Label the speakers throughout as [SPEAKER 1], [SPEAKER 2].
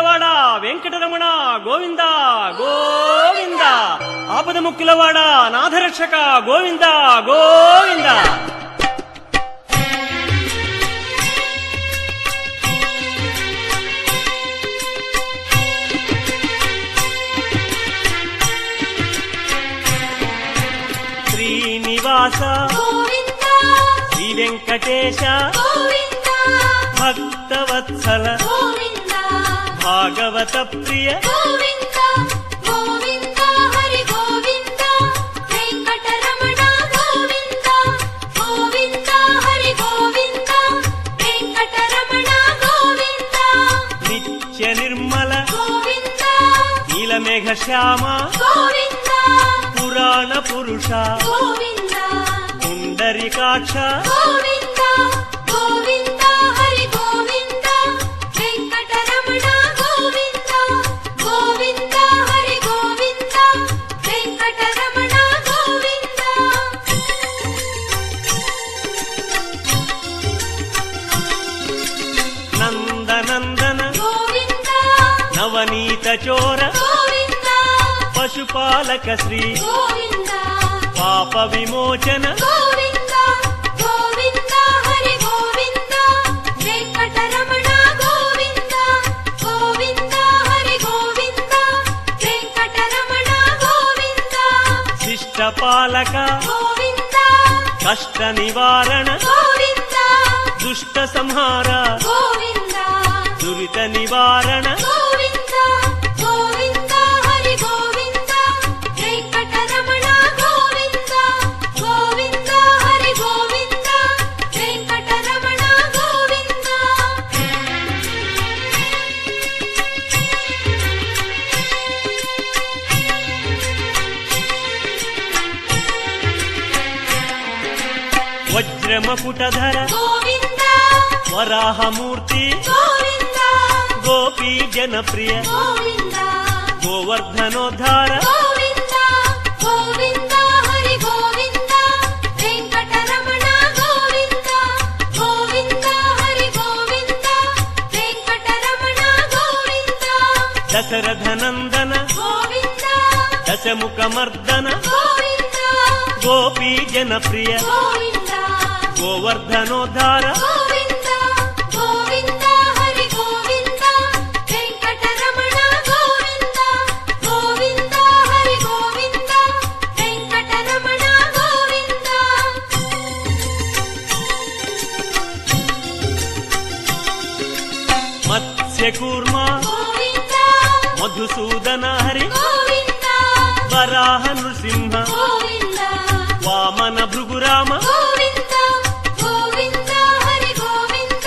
[SPEAKER 1] ముక్కులవాడ వెంకటరమణ గోవింద గోవింద. ఆపద ముక్కులవాడ నాథరక్షక గోవింద గోవింద. శ్రీనివాస శ్రీ వెంకటేశ భక్తవత్సల భాగవత ప్రియ
[SPEAKER 2] హరి గోవింద వెంకటరమణ గోవింద గోవింద హరి గోవింద వెంకటరమణ గోవింద
[SPEAKER 1] నిత్య నిర్మల
[SPEAKER 2] గోవింద
[SPEAKER 1] నీలమేఘ శ్యామ
[SPEAKER 2] గోవింద
[SPEAKER 1] పురాణ పురుష
[SPEAKER 2] గోవింద
[SPEAKER 1] పుండరీకాక్ష
[SPEAKER 2] గోవింద గోవింద హరి గోవింద వెంకటరమణ గోవింద గోవింద హరి గోవింద వెంకటరమణ గోవింద
[SPEAKER 1] నందనందన
[SPEAKER 2] గోవింద
[SPEAKER 1] నవనీత చోర
[SPEAKER 2] గోవింద
[SPEAKER 1] పశుపాలక శ్రీ
[SPEAKER 2] గోవింద
[SPEAKER 1] పాప విమోచన
[SPEAKER 2] గోవింద గోవింద హరి గోవింద వెంకటరమణ గోవింద గోవింద హరి గోవింద వెంకటరమణ గోవింద
[SPEAKER 1] శిష్టపాలక
[SPEAKER 2] గోవింద
[SPEAKER 1] కష్ట నివారణ
[SPEAKER 2] గోవింద
[SPEAKER 1] దుష్ట సంహార
[SPEAKER 2] గోవింద
[SPEAKER 1] దురిత నివారణ
[SPEAKER 2] గోవింద గోవింద హరి గోవింద వెంకటరమణ గోవింద గోవింద హరి గోవింద వెంకటరమణ గోవింద
[SPEAKER 1] వజ్రమకుటధర
[SPEAKER 2] గోవింద
[SPEAKER 1] వరాహమూర్తి
[SPEAKER 2] గోవింద
[SPEAKER 1] గోపీ జనప్రియ
[SPEAKER 2] గోవింద
[SPEAKER 1] గోవర్ధనోద్ధార
[SPEAKER 2] గోవింద గోవింద హరి గోవింద వెంకటరమణ గోవింద గోవింద హరి గోవింద వెంకటరమణ గోవింద
[SPEAKER 1] దశరథనందన
[SPEAKER 2] గోవింద
[SPEAKER 1] దశముఖమర్దన
[SPEAKER 2] గోవింద
[SPEAKER 1] గోపీ జనప్రియ
[SPEAKER 2] గోవింద
[SPEAKER 1] గోవర్ధనోద్ధార
[SPEAKER 2] గోవింద గోవింద హరి గోవింద వెంకటరమణ గోవింద గోవింద హరి గోవింద వెంకటరమణ గోవింద
[SPEAKER 1] మత్స్యకూర్మ
[SPEAKER 2] గోవింద
[SPEAKER 1] మధుసూదన హరి
[SPEAKER 2] గోవింద
[SPEAKER 1] వరాహ నృసింహ
[SPEAKER 2] గోవింద
[SPEAKER 1] వామన భృగురామ
[SPEAKER 2] గోవింద గోవింద హరి గోవింద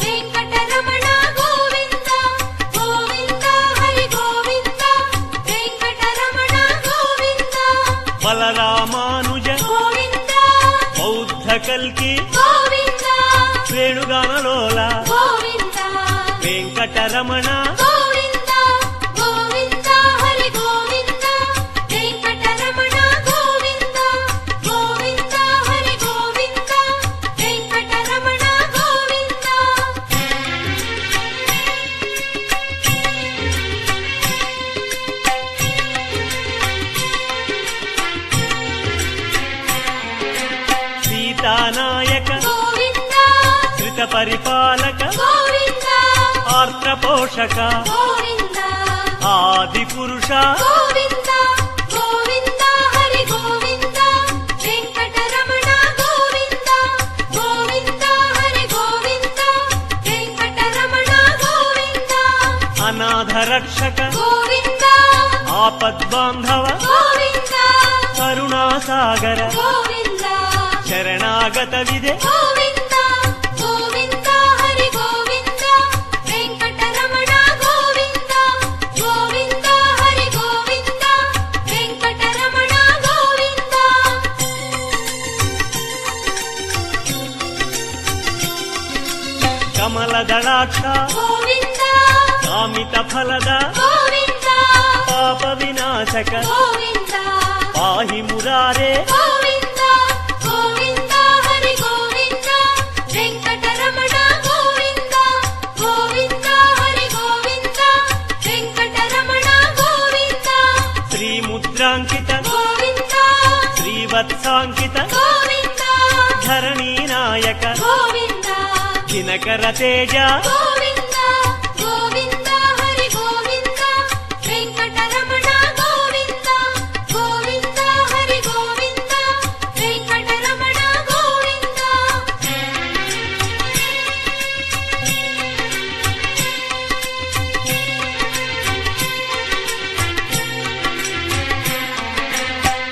[SPEAKER 2] వెంకటరమణ గోవింద గోవింద హరి గోవింద వెంకటరమణ గోవింద
[SPEAKER 1] బలరామానుజ
[SPEAKER 2] గోవింద
[SPEAKER 1] బౌద్ధ కల్కి
[SPEAKER 2] గోవింద
[SPEAKER 1] వేణుగానలోల
[SPEAKER 2] గోవింద
[SPEAKER 1] వెంకటరమణ
[SPEAKER 2] గోవింద గోవింద హరి గోవింద వెంకటరమణ గోవింద గోవింద హరి గోవింద వెంకటరమణ గోవింద
[SPEAKER 1] సీతానాయక
[SPEAKER 2] గోవింద
[SPEAKER 1] ధృత పరిపాలక
[SPEAKER 2] గోవింద
[SPEAKER 1] ఆర్ద్ర పోషక
[SPEAKER 2] గోవింద
[SPEAKER 1] ఆది పురుష
[SPEAKER 2] గోవింద గోవింద హరి గోవింద వెంకటరమణ గోవింద గోవింద హరి గోవింద వెంకటరమణ గోవింద
[SPEAKER 1] అనాథ రక్షక
[SPEAKER 2] గోవింద
[SPEAKER 1] ఆపద్బాంధవ
[SPEAKER 2] గోవింద
[SPEAKER 1] కరుణాసాగర
[SPEAKER 2] గోవింద
[SPEAKER 1] శరణాగత విదే
[SPEAKER 2] గోవింద గోవింద హరి గోవింద వెంకటరమణ గోవింద గోవింద హరి గోవింద వెంకటరమణ గోవింద
[SPEAKER 1] కమలదళాక్ష
[SPEAKER 2] గోవింద
[SPEAKER 1] కామిత ఫలద
[SPEAKER 2] గోవింద
[SPEAKER 1] పాప వినాశక
[SPEAKER 2] గోవింద
[SPEAKER 1] పాహి మురారే
[SPEAKER 2] గోవింద గోవింద హరి గోవింద వెంకటరమణ గోవింద గోవింద హరి గోవింద
[SPEAKER 1] ರುದ್ರಾಂಕಿತ
[SPEAKER 2] ಗೋವಿಂದ
[SPEAKER 1] ಶ್ರೀವತ್ಸಾಂಕಿತ
[SPEAKER 2] ಗೋವಿಂದ
[SPEAKER 1] ಧರಣಿ ನಾಯಕ
[SPEAKER 2] ಗೋವಿಂದ
[SPEAKER 1] ದಿನಕರ ತೇಜ
[SPEAKER 2] ಗೋವಿಂದ ಗೋವಿಂದ ಹರಿ ಗೋವಿಂದ ವೆಂಕಟರಮಣ ಗೋವಿಂದ ಗೋವಿಂದ ಹರಿ ಗೋವಿಂದ ವೆಂಕಟರಮಣ ಗೋವಿಂದ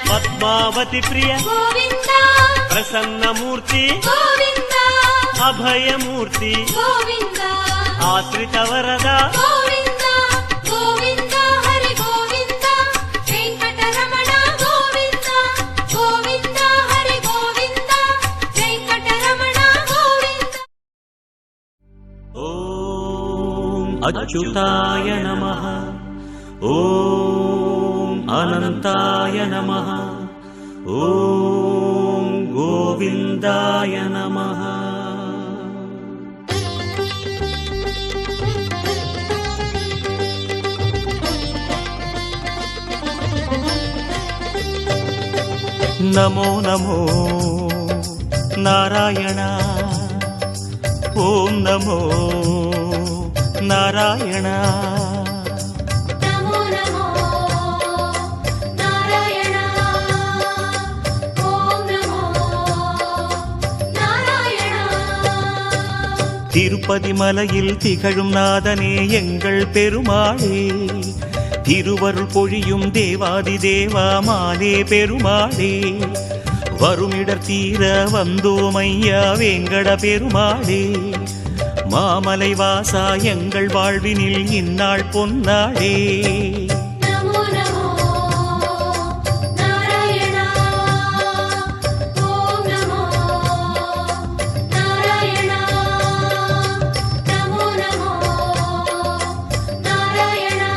[SPEAKER 1] ಪದ್ಮಾವತಿ ಪ್ರಿಯ
[SPEAKER 2] ಗೋವಿಂದ
[SPEAKER 1] ಪ್ರಸನ್ನ ಮೂರ್ತಿ
[SPEAKER 2] ಗೋವಿಂದ
[SPEAKER 1] ಅಭಯ ಮೂರ್ತಿ
[SPEAKER 2] ಗೋವಿಂದ
[SPEAKER 1] ಆಶ್ರಿತ ವರದ
[SPEAKER 2] ಗೋವಿಂದ ಗೋವಿಂದ ಹರಿ ಗೋವಿಂದ ವೆಂಕಟರಮಣ ಗೋವಿಂದ ಗೋವಿಂದ ಹರಿ ಗೋವಿಂದ ವೆಂಕಟರಮಣ ಗೋವಿಂದ
[SPEAKER 1] ಓಂ ಅಚ್ಯುತಾಯ ನಮಃ ಓಂ ಅನಂತಾಯ ನಮಃ ಓಂ ಗೋವಿಂದಾಯ ನಮಃ ನಮೋ ನಮೋ ನಾರಾಯಣ ಓಂ ನಮೋ ನಾರಾಯಣ
[SPEAKER 2] ನಮೋ ನಮೋ ನಾರಾಯಣ ಓಂ ನಮೋ நாராயணா
[SPEAKER 1] திருப்பதி மலையில் திகழும் நாதனே எங்கள் பெருமாளே திருவருள் பொழியும் தேவாதி தேவா மாலே பெருமாளே வருமிடர் தீர வந்தோமையா வேங்கட பெருமாளே மாமலை வாசா எங்கள் வாழ்வினில் இந்நாள் பொன்னாளே
[SPEAKER 2] நமோ நமோ நாராயணா ஓம் நமோ நாராயணா நமோ நமோ நாராயணா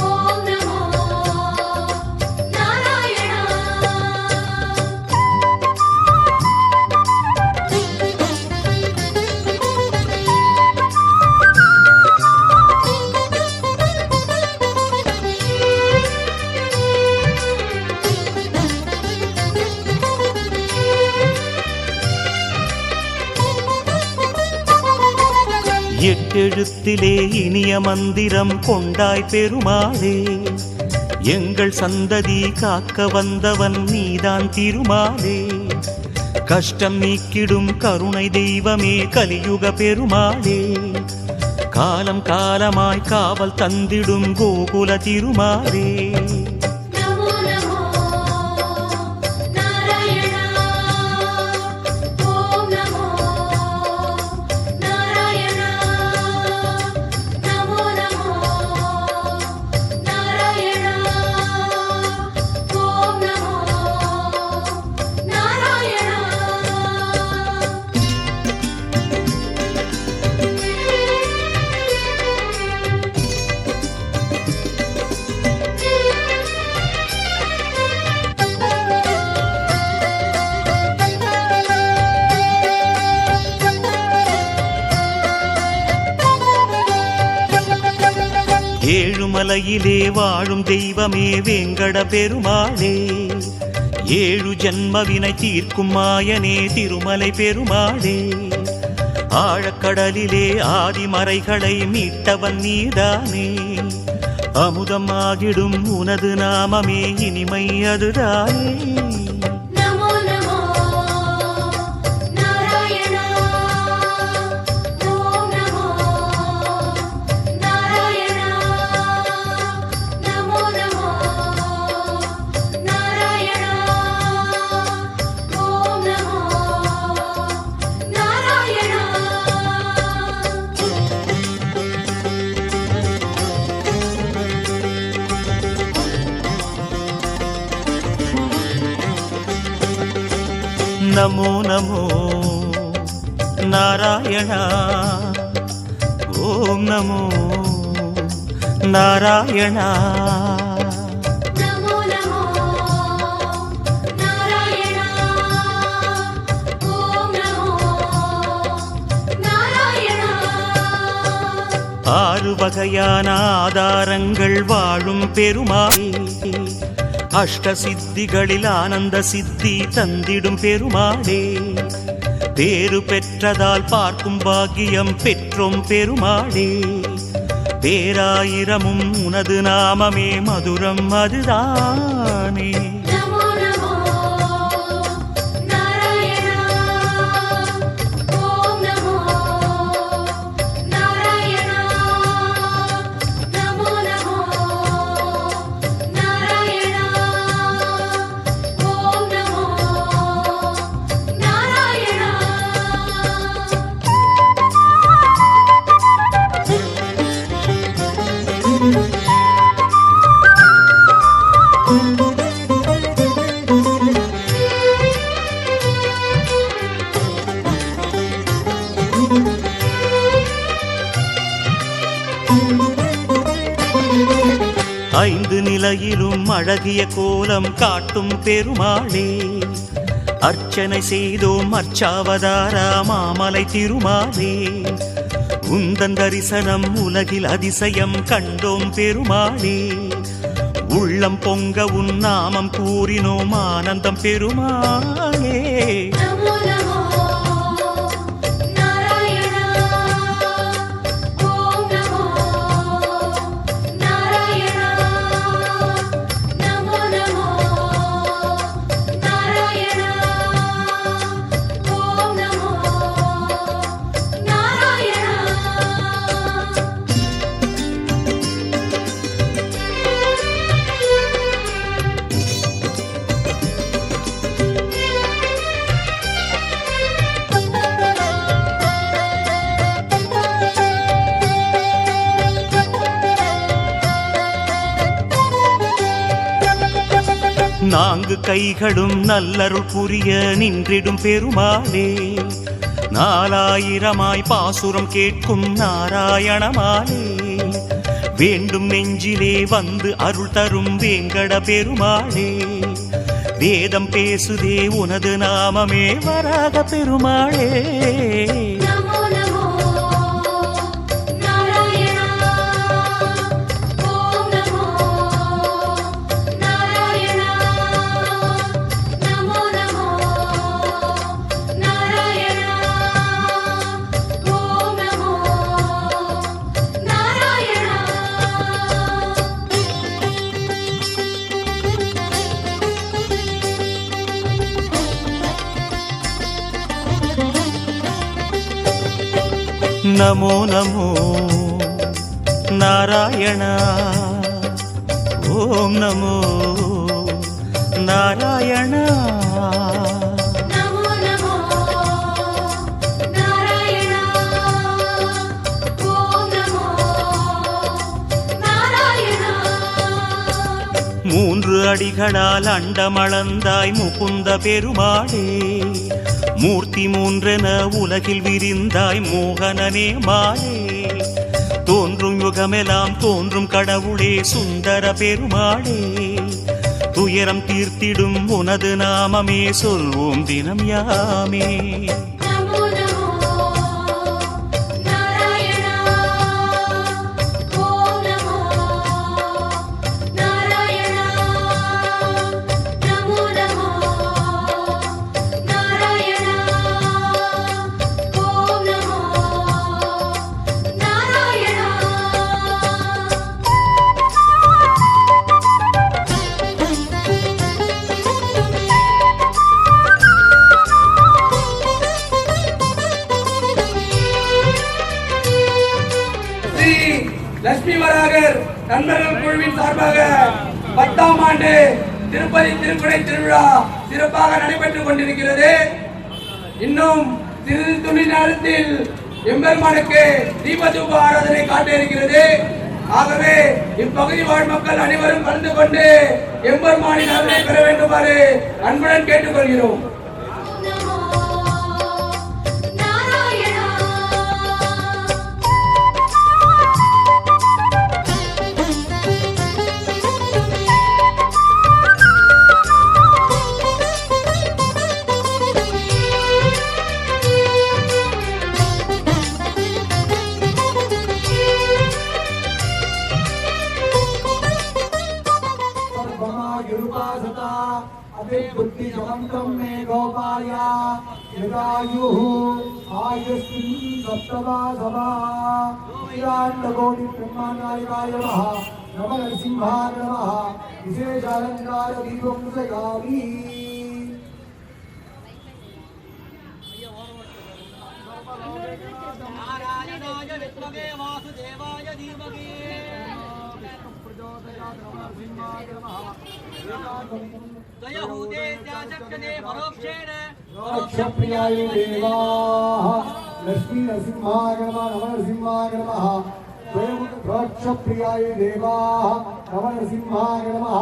[SPEAKER 2] ஓம் நமோ நாராயணா
[SPEAKER 1] எட்டெழுத்திலே இனிய மந்திரம் கொண்டாய் பெருமாளே எங்கள் சந்ததி காக்க வந்தவன் நீதான் திருமாலே கஷ்டம் நீக்கிடும் கருணை தெய்வமே கலியுக பெருமாளே காலம் காலமாய் காவல் தந்திடும் கோகுல திருமாலே
[SPEAKER 2] நமோ நமோ நாராயணா ஓம் நமோ நாராயணா நமோ நமோ நாராயணா ஓம் நமோ நாராயணா
[SPEAKER 1] ஏழுமலையிலே வாழும் தெய்வமே வேங்கட பெருமாளே ஏழு ஜன்மவினை தீர்க்கும் மாயனே திருமலை பெருமாளே ஆழக்கடலிலே ஆதிமறைகளை மீட்டவன் நீதானே அமுதம் ஆகிடும் உனது நாமமே இனிமை அதுதானே
[SPEAKER 2] நமோ நமோ நாராயணா ஓம் நமோ நாராயணா நமோ நமோ நாராயணா ஓம் நமோ நாராயணா
[SPEAKER 1] ನಮೋ ನಮೋ ನಾರಾಯಣ ಓಂ ನಮೋ ನಾರಾಯಣ
[SPEAKER 2] நமோ நமோ நாராயணா ஓம் நமோ நாராயணா
[SPEAKER 1] ஆறு வகையான ஆதாரங்கள் வாழும் பெருமாளே, அஷ்ட சித்திகளில் ஆனந்த சித்தி தந்திடும் பெருமாளே, பேறு பெற்றதால் பார்க்கும் பாக்கியம் பெற்றோம் பெருமாளே, பேராயிரமும் உனது நாமமே மதுரம் அதுதானே.
[SPEAKER 2] நமோ நமோ நாராயணா. ஓம் நமோ நாராயணா. நமோ நமோ நாராயணா. ஓம் நமோ நாராயணா.
[SPEAKER 1] ஐந்து நிலையிலும் அழகிய கோலம் காட்டும் பெருமாளே, அர்ச்சனை செய்தோம் அர்ச்சாவதாரா மாமலை திருமாலே, உந்தன் தரிசனம் உலகில் அதிசயம் கண்டோம் பெருமாளே, உள்ளம் பொங்க உன் நாமம் கூறினோம் ஆனந்தம் பெருமாளே.
[SPEAKER 2] நமோ நமோ நாராயணா. ஓம் நமோ நாராயணா. நமோ நமோ நாராயணா. ஓம் நமோ நாராயணா.
[SPEAKER 1] நான்கு கைகளும் நல்லருள் புரிய நின்றிடும் பெருமாளே, நாலாயிரமாய் பாசுரம் கேட்கும் நாராயணமாலே, வேண்டும் நெஞ்சிலே வந்து அருள் தரும் வேங்கட பெருமாளே, வேதம் பேசுதே உனது நாமமே வராக பெருமாளே.
[SPEAKER 2] நமோ நமோ நாராயணா. ஓம் நமோ நாராயணா. நமோ நமோ நாராயணா. ஓம் நமோ நாராயணா.
[SPEAKER 1] நமோ நமோ நாராயண. ஓம் நமோ நாராயண.
[SPEAKER 2] நமோ நமோ நாராயணா. ஓம் நமோ நாராயணா.
[SPEAKER 1] மூன்று அடிகளால் அண்டமளந்தாய் முகுந்த பெருமாளே, மூர்த்தி மூன்றென உலகில் விரிந்தாய் மோகனனே மாலே, தோன்றும் யுகமெல்லாம் தோன்றும் கடவுளே சுந்தர பெருமாளே, துயரம் தீர்த்திடும் உனது நாமமே சொல்வோம் தினம் யாமே.
[SPEAKER 2] நமோ நமோ நாராயணா. ஓம் நமோ நாராயணா. நமோ நமோ நாராயணா. ஓம் நமோ நாராயணா.
[SPEAKER 3] ஸ்ரீ லட்சுமி வராகர் நண்பர்கள் குழுவின் சார்பாக 10ஆம் ஆண்டு திருப்பதி திருக்குடை திருவிழா சிறப்பாக நடைபெற்றுக் கொண்டிருக்கிறது. இன்னும் சிறிது துணி நேரத்தில் எம்பெருமானுக்கு தீபதூப ஆராதனை காட்ட இருக்கிறது. ஆகவே இப்பகுதி வாழ் மக்கள் அனைவரும் கலந்து கொண்டு எம்பெருமானின் அருளை பெற வேண்டுமாறு அன்புடன் கேட்டுக்கொள்கிறோம்.
[SPEAKER 2] நமோ நாராயணா.
[SPEAKER 4] अतिबुद्धिजमन्त्रं मे गोपाय यदायुः आयुष्मिन् सप्तमासवा श्रीराण्डकोटिब्रह्माण्डाय नमः नवनरसिंहाय नमः विशेषालङ्कार दीपं जगामि
[SPEAKER 5] नारायणाय विद्महे वासुदेवाय धीमहि जयहूते त्याचक्षते परोक्षेण
[SPEAKER 4] अक्षप्रियाय देवाः लक्ष्मी नरसिंहाय नमः नवनरसिंहाय नमः स्वयंक्षप्रियाय देवाः नवनरसिंहाय नमः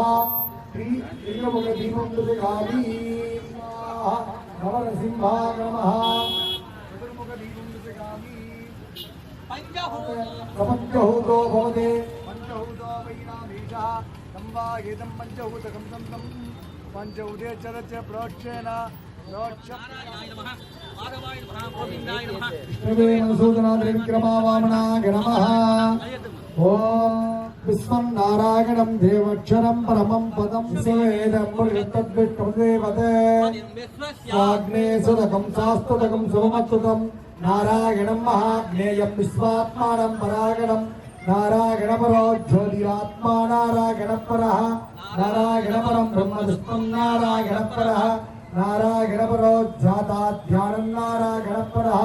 [SPEAKER 4] त्रिमुखदीपं दृशगामि नवनरसिंहाय नमः चतुर्मुखदीपं दृशगामि प्रपञ्चहूतो भवते पञ्चहूतो वैनामीशः संवाहितं पञ्चहूतकं तं पञ्चहूते चरच प्रोक्षेण
[SPEAKER 5] नारायणाय नमः माधवाय नमः गोविन्दाय नमः
[SPEAKER 4] विष्णवे मधुसूदनाद्रिविक्रमावामनाय नमः ॐ विश्वन्नारायणं देवक्षरं परमं पदं सेदं पुरुषत्तद्विष्णुदेवते स्वाग्ने सुदकं शास्तुदकं सोमच्युतं नारायणं महाज्ञेयं विश्वात्मानं परागणं नारायणपरो ज्योतिरात्मा नारायणपरः नारायणपरं ब्रह्मदुष्टं नारायणपरः नारायणपरो जाताध्यानं नारायणपरः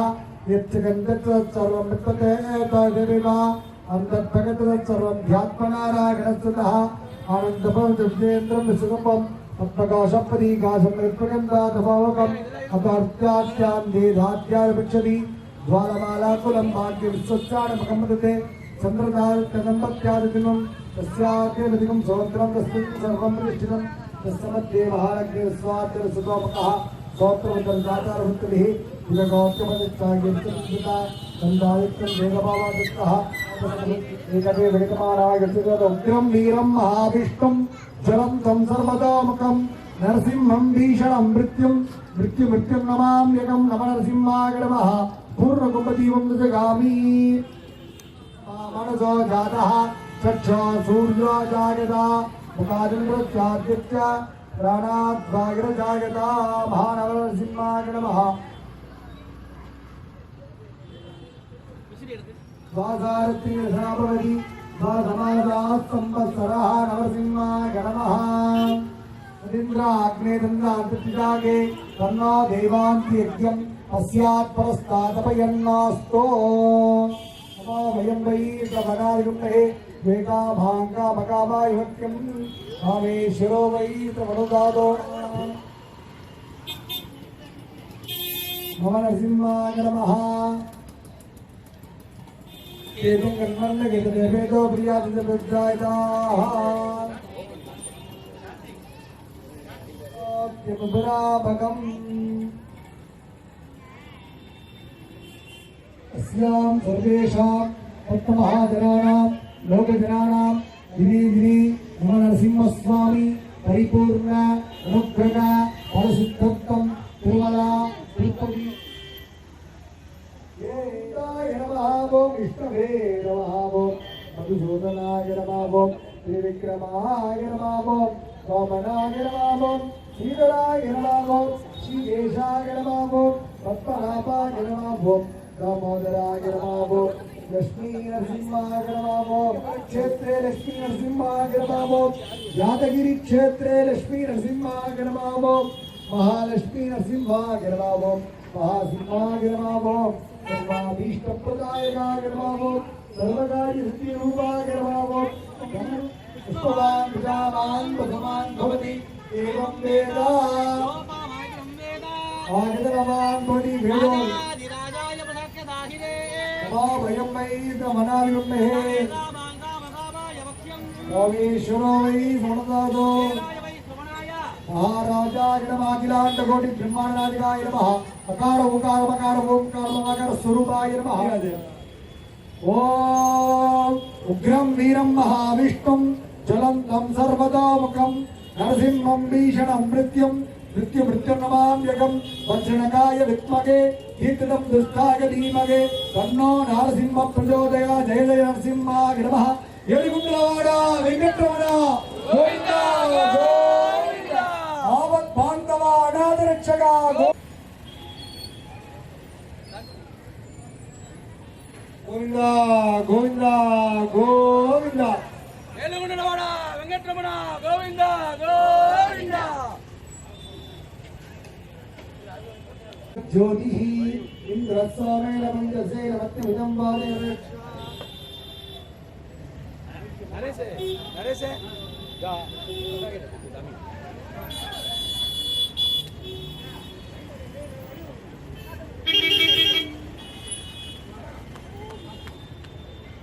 [SPEAKER 4] यच्चगन्धत्सर्वं विद्यते तदेव अन्तर्भगतत्सर्वं ध्यात्मनारायणस्तुतः आनन्दभवद्विजेन्द्रं विसुगम्भं पद्मकाशपदीकाशं निर्पगन्धातभावकम् अतर्त्यात्यां देधात्याभिक्षति ज्वालमालाकुलं भाग्यविश्वस्याणमकं वदते चन्द्रताल्कदम्बत्यादिदिनं तस्याद्यधिकं सोत्रं तस्मिन् सर्वं प्रतिष्ठितं तस्य मध्ये महालग्नेस्वाद्यरसुतोपकः स्तोत्रवन्तर्जातारभृत्तिभिः विजगोप्यपदित्यागीर्तिता सन्दायित्वं वेदभावादित्तः एकते वेदमानाय उग्रं वीरं महाविष्णुं ज्वलन्तं सर्वतोमुखं नरसिंहं भीषणं मृत्युं नमाम्यकं नमनरसिंहाय नमः पूर्णकुम्भदीपं दृशगामि मनसो जातः चक्षुः सूर्यो जायता मुखादिन्द्रश्चादित्य प्राणाद्वागिरजायता महानवनरसिंहाय नमः द्वासारत्रिरसनाभवति द्वासमासाः संवत्सरः नरसिंहाय नमः इन्द्राग्नेदन्दान्ततिजागे तन्नो देवान्त्यज्ञम् अस्यात् परस्तादपयन्नास्तो नमो वयं वै प्रभगायुक्तये वेगाभाङ्गामकामायुक्त्यम् कामेश्वरो वै प्रवनुदातो नमः नरसिंहाय नमः एवं कर्मण्यगेतदेवेदो प्रियादितबुद्धायताः मधुराभगम् अस्यां सर्वेषां भक्तमहाजनानां लोकजनानां दिने नमः नरसिंहस्वामी परिपूर्ण अनुग्रह परसिद्धत्वं तिरुमला तिरुपति वेदाय नमः ओं विष्णवे नमः ओं मधुसूदनाय नमः ओं त्रिविक्रमाय नमः ओं वामनाय नमः ओं श्रीधराय नमः ओं श्रीकेशाय नमः ओं पद्मनाभाय नमः ओं दामोदराय नमः ओं लक्ष्मी नरसिंहाय नमः ओं क्षेत्रे लक्ष्मी नरसिंहाय नमः ओं यादगिरी क्षेत्रे लक्ष्मी नरसिंहाय नमः ओं महालक्ष्मी नरसिंहाय नमः ओं महासिंहाय नमः ओं सर्वाभीष्टप्रदायकाय नमः ओं सर्वकार्यसिद्धिरूपाय नमः ओं पुष्पवान् प्रजावान् प्रथमान् भवति एवं वेद आगतवान् भवति वेदो
[SPEAKER 5] राजाय पदाख्यदाहिरे
[SPEAKER 4] नमो वयं वै ब्रह्मणायुम्महे योगेश्वरो वै समदातो महाराजाय नमः अखिलाण्डकोटि ब्रह्माण्डाधिकाय नमः अकार उकार मकार ओंकार मकार स्वरूपाय नमः ओम उग्रं वीरं महाविष्णुं ज्वलन्तं सर्वतोमुखं नरसिंहं भीषणं मृत्युर्नमाम्यकं वज्रणकाय विद्महे कीर्तितं दुष्टाय धीमहि तन्नो नरसिंह प्रचोदयात् जय जय नरसिंहाय नमः येडिगुंडलवाड वेंकटरमण गोविंदा गोविंदा आवत् గోవింద గోవింద గోవింద
[SPEAKER 5] ఏలుగుండలవాడ వెంకటరమణ గోవింద గోవింద
[SPEAKER 4] జ్యోతి ఇంద్రస్వామేన మంజసేన మత్యమిదం వాదే
[SPEAKER 5] నరేసే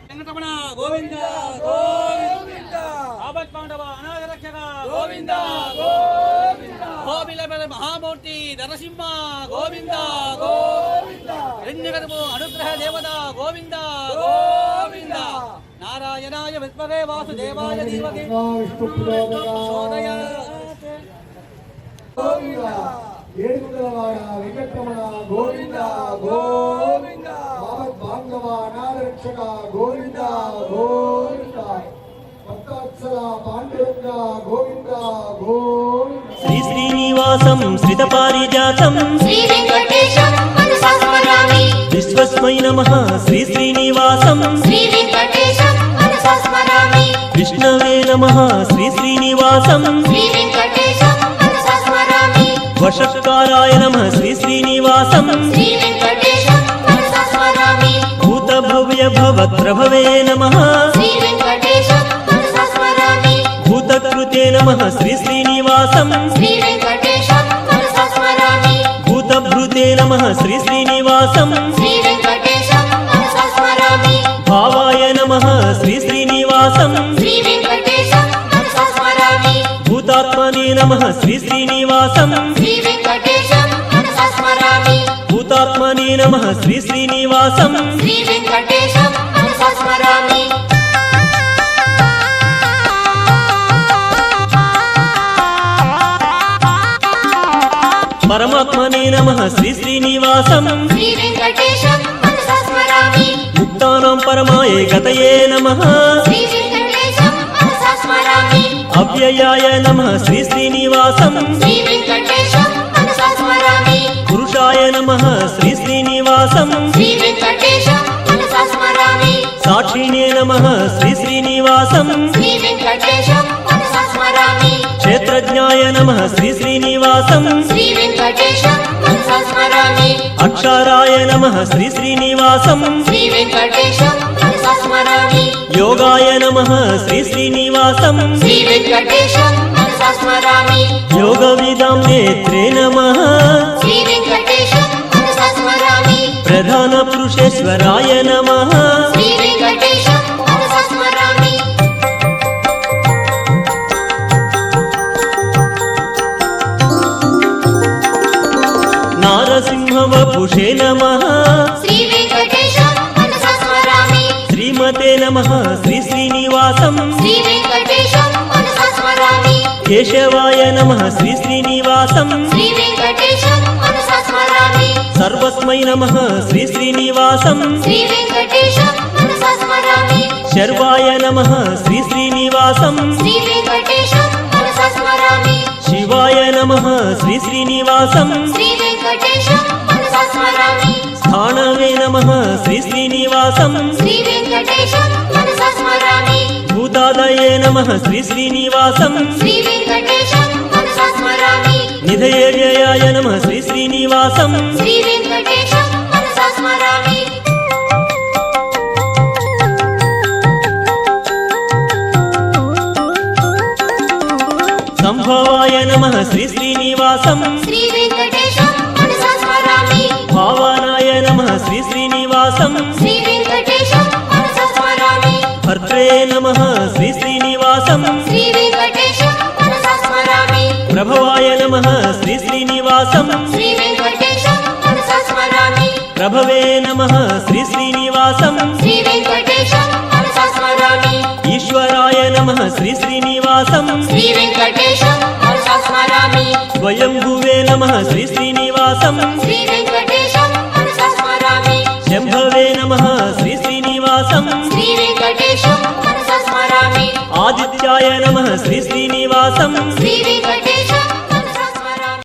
[SPEAKER 5] వెంకటరమణ గోవింద గోవింద ఆపత్ పాండవ అనాథ రక్షక గోవింద గోవింద గోవింద మహామూర్తి నరసింహ గోవింద గోవింద హిరణ్యగర్భో అనుగ్రహ దేవత గోవింద గోవింద నారాయణాయ విద్మహే వాసుదేవాయ ధీమహి ప్రచోదయాత్.
[SPEAKER 4] గోవింద ఏడుగుండలవాడ వెంకటరమణ గోవింద గోవింద భాగవ అనాథరక్షక గోవింద గోవింద భక్తవత్సల పాండురంగ గోవింద గోవింద
[SPEAKER 1] శ్రీ శ్రీనివాసం శ్రిత పారిజాతం
[SPEAKER 2] శ్రీ వెంకటేశం మనసా స్మరామి
[SPEAKER 1] విశ్వస్మై నమః శ్రీ శ్రీనివాసం
[SPEAKER 2] శ్రీ వెంకటేశం మనసా స్మరామి
[SPEAKER 1] విష్ణవే నమః శ్రీ శ్రీనివాసం
[SPEAKER 2] శ్రీ వెంకటేశం మనసా స్మరామి
[SPEAKER 1] వషట్కారాయ నమః శ్రీ శ్రీనివాసం
[SPEAKER 2] శ్రీ వెంకటేశం మనసా స్మరామి
[SPEAKER 1] భూత భవ్య భవత్ప్రభవే నమః
[SPEAKER 2] శ్రీ వెంకటేశం మనసా స్మరామి
[SPEAKER 1] భూతకృతే నమః శ్రీ శ్రీనివాసం
[SPEAKER 2] శ్రీ వెంకటేశం మనసా స్మరామి
[SPEAKER 1] భూతభృతే నమః శ్రీ శ్రీనివాసం
[SPEAKER 2] శ్రీ వెంకటేశం మనసా స్మరామి
[SPEAKER 1] భావాయ నమః శ్రీ శ్రీనివాసం
[SPEAKER 2] శ్రీ వెంకటేశం మనసా స్మరామి
[SPEAKER 1] భూతాత్మనే నమః శ్రీ శ్రీనివాసం
[SPEAKER 2] శ్రీ వెంకటేశం మనసా స్మరామి
[SPEAKER 1] భూతాత్మనే నమః శ్రీ శ్రీనివాసం
[SPEAKER 2] శ్రీ వెంకటేశం మనసా స్మరామి
[SPEAKER 1] పరమాత్మనే నమః శ్రీ శ్రీనివాసం
[SPEAKER 2] శ్రీ వెంకటేశం మనసా స్మరామి
[SPEAKER 1] ముక్తానాం పరమాయ గతయే నమః
[SPEAKER 2] శ్రీ వెంకటేశం మనసా స్మరామి
[SPEAKER 1] అవ్యయాయ నమః శ్రీ శ్రీనివాసం
[SPEAKER 2] శ్రీ వెంకటేశం మనసా స్మరామి
[SPEAKER 1] పురుషాయ నమః శ్రీ శ్రీనివాసం
[SPEAKER 2] శ్రీ వెంకటేశం మనసా స్మరామి
[SPEAKER 1] సాక్షిణే నమః శ్రీ శ్రీనివాసం
[SPEAKER 2] శ్రీ వెంకటేశం మనసా స్మరామి
[SPEAKER 1] క్షేత్రజ్ఞాయ నమః శ్రీ శ్రీనివాసం
[SPEAKER 2] శ్రీ వెంకటేశం మనసా స్మరామి
[SPEAKER 1] అక్షరాయ నమః శ్రీ శ్రీనివాసం
[SPEAKER 2] శ్రీ వెంకటేశం మనసా స్మరామి
[SPEAKER 1] యోగాయ నమః శ్రీ శ్రీనివాసం
[SPEAKER 2] శ్రీ వెంకటేశం మనసా స్మరామి
[SPEAKER 1] యోగవిదాం నేత్రే నమః
[SPEAKER 2] శ్రీ వెంకటేశం మనసా స్మరామి
[SPEAKER 1] ప్రధాన పురుషేశ్వరాయ నమః
[SPEAKER 2] శ్రీ వెంకటేశం మనసా స్మరామి
[SPEAKER 1] నారసింహవపుషే నమః
[SPEAKER 2] శ్రీ వెంకటేశం మనసా స్మరామి
[SPEAKER 1] శ్రీమతే నమః శ్రీ శ్రీనివాసం
[SPEAKER 2] శ్రీ వెంకటేశం మనసా స్మరామి
[SPEAKER 1] కేశవాయ నమః శ్రీ శ్రీనివాసం
[SPEAKER 2] శ్రీ వెంకటేశం మనసా స్మరామి
[SPEAKER 1] సర్వస్మై నమః శ్రీ శ్రీనివాసం
[SPEAKER 2] శ్రీ వెంకటేశం మనసా స్మరామి
[SPEAKER 1] శర్వాయ నమః శ్రీ శ్రీనివాసం
[SPEAKER 2] శ్రీ వెంకటేశం మనసా స్మరామి
[SPEAKER 1] శివాయ నమః శ్రీ శ్రీనివాసం
[SPEAKER 2] శ్రీ వెంకటేశం మనసా స్మరామి
[SPEAKER 1] స్థానవే నమః శ్రీ శ్రీనివాసం
[SPEAKER 2] శ్రీ వెంకటేశం మనసా స్మరామి
[SPEAKER 1] భూతాదయే నమః శ్రీ శ్రీనివాసం
[SPEAKER 2] శ్రీ వెంకటేశం మనసా స్మరామి
[SPEAKER 1] నిధయే వ్యయాయ నమః శ్రీ శ్రీనివాసం
[SPEAKER 2] శ్రీ వెంకటేశం మనసా స్మరామి
[SPEAKER 1] సంభవాయ నమః శ్రీ శ్రీనివాసం
[SPEAKER 2] శ్రీ వెంకటేశం మనసా స్మరామి
[SPEAKER 1] భావానాయ నమః శ్రీ శ్రీనివాసం
[SPEAKER 2] శ్రీ వెంకటేశం మనసా స్మరామి
[SPEAKER 1] భర్త్రే నమః శ్రీ శ్రీనివాసం
[SPEAKER 2] శ్రీ వెంకటేశం మనసా స్మరామి
[SPEAKER 1] ప్రభవాయ నమః శ్రీ శ్రీనివాసం
[SPEAKER 2] శ్రీ వెంకటేశం మనసా స్మరామి
[SPEAKER 1] ప్రభవే నమః శ్రీ శ్రీనివాసం
[SPEAKER 2] శ్రీ వెంకటేశం మనసా స్మరామి
[SPEAKER 1] ఈశ్వరాయ నమః శ్రీ శ్రీనివాసం
[SPEAKER 2] శ్రీ వెంకటేశం మనసా స్మరామి
[SPEAKER 1] స్వయంభువే నమః శ్రీ శ్రీనివాసం
[SPEAKER 2] శ్రీ వెంకటేశం మనసా స్మరామి
[SPEAKER 1] శంభవే నమః శ్రీ శ్రీనివాసం
[SPEAKER 2] శ్రీ వెంకటేశం మనసా స్మరామి
[SPEAKER 1] ఆదిత్యాయ నమః శ్రీ శ్రీనివాసం
[SPEAKER 2] శ్రీ